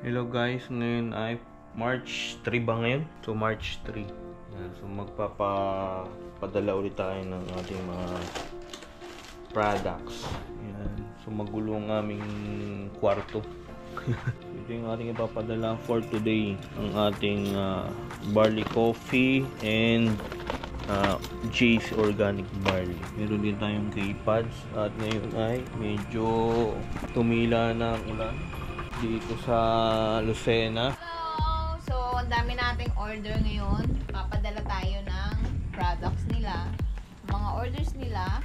Hello guys, ngayon ay March 3 ba ngayon? So March 3. Yan. So magpapadala ulit tayo ng ating mga products. Yan. So magulo ang aming kwarto. Ito yung ating ipapadala for today. Ang ating barley coffee and Jay's organic barley. Meron din tayong K-pads at ngayon ay medyo tumila na ang ulan dito sa Lucena. Hello! So, ang dami nating order ngayon. Papadala tayo ng products nila. Mga orders nila.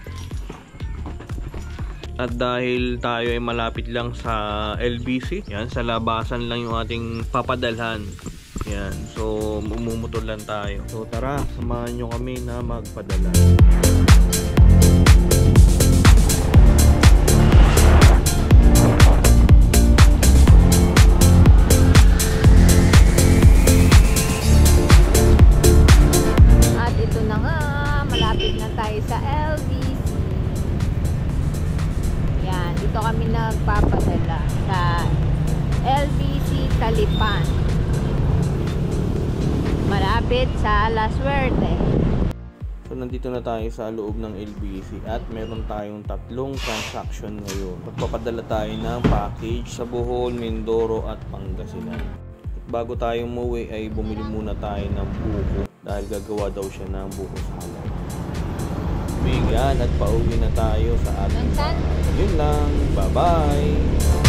At dahil tayo ay malapit lang sa LBC, yan, sa labasan lang yung ating papadalhan. Yan, so umumutol lang tayo. So tara, samahan nyo kami na magpadala. Sa LBC. Yan, dito kami nagpapadala sa LBC Talipan. Malapit sa La Suerte. So nandito na tayo sa loob ng LBC at meron tayong tatlong transaction ngayon. Magpapadala tayo ng package sa Bohol, Mindoro at Pangasinan. At bago tayo umuwi ay bumili muna tayo ng buko dahil gagawa daw siya ng buko salad. Bigan at pauwi na tayo sa ating. Yun lang. Bye-bye!